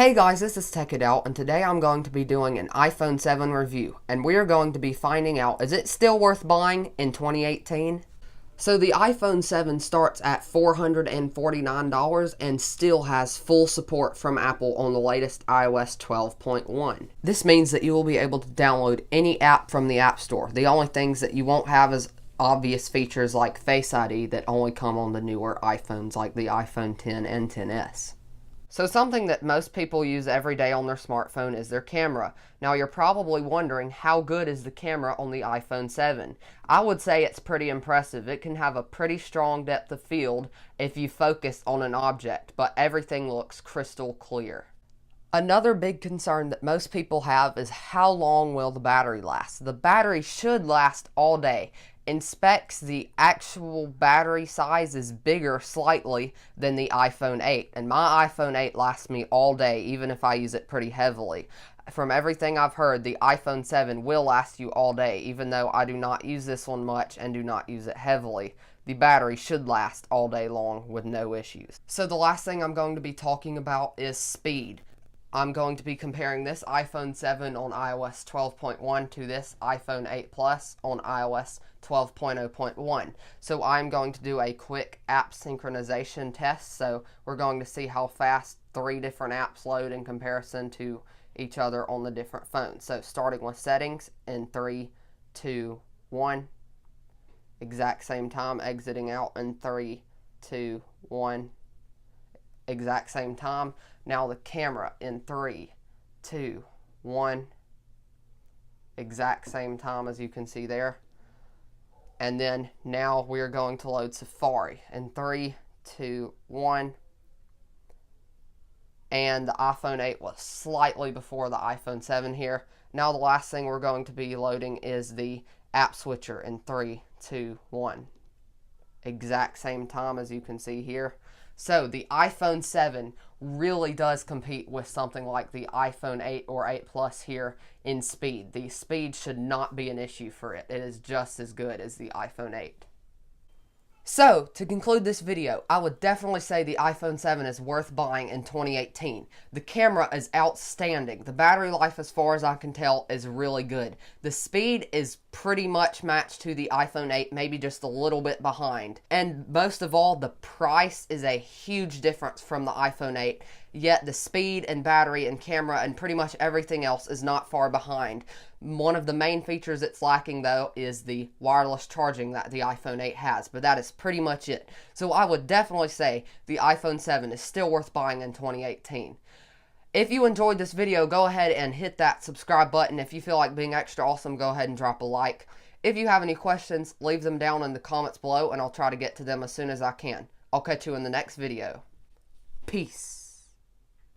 Hey guys, this is Tech It Out, and today I'm going to be doing an iPhone 7 review, and we are going to be finding out, is it still worth buying in 2018? So the iPhone 7 starts at $449 and still has full support from Apple on the latest iOS 12.1. This means that you will be able to download any app from the App Store. The only things that you won't have is obvious features like Face ID that only come on the newer iPhones like the iPhone 10 and 10s. So something that most people use every day on their smartphone is their camera. Now you're probably wondering, how good is the camera on the iPhone 7? I would say it's pretty impressive. It can have a pretty strong depth of field if you focus on an object, but everything looks crystal clear. Another big concern that most people have is how long will the battery last? The battery should last all day. In specs, the actual battery size is bigger slightly than the iPhone 8, and my iPhone 8 lasts me all day, even if I use it pretty heavily. From everything I've heard, the iPhone 7 will last you all day, even though I do not use this one much and do not use it heavily. The battery should last all day long with no issues. So the last thing I'm going to be talking about is speed. I'm going to be comparing this iPhone 7 on iOS 12.1 to this iPhone 8 Plus on iOS 12.0.1. So I'm going to do a quick app synchronization test. So we're going to see how fast 3 different apps load in comparison to each other on the different phones. So starting with settings in 3, 2, 1. Exact same time. Exiting out in 3, 2, 1. Exact same time. Now the camera in 3, 2, 1. Exact same time as you can see there. And then now we are going to load Safari in 3, 2, 1. And the iPhone 8 was slightly before the iPhone 7 here. Now the last thing we're going to be loading is the app switcher in 3, 2, 1. Exact same time as you can see here. So the iPhone 7 really does compete with something like the iPhone 8 or 8 Plus here in speed. The speed should not be an issue for it. It is just as good as the iPhone 8. So, to conclude this video, I would definitely say the iPhone 7 is worth buying in 2018. The camera is outstanding. The battery life, as far as I can tell, is really good. The speed is pretty much matched to the iPhone 8, maybe just a little bit behind. And most of all, the price is a huge difference from the iPhone 8, yet the speed and battery and camera and pretty much everything else is not far behind. One of the main features it's lacking, though, is the wireless charging that the iPhone 8 has, but that is pretty much it. So I would definitely say the iPhone 7 is still worth buying in 2018. If you enjoyed this video, go ahead and hit that subscribe button. If you feel like being extra awesome, go ahead and drop a like. If you have any questions, leave them down in the comments below, and I'll try to get to them as soon as I can. I'll catch you in the next video. Peace.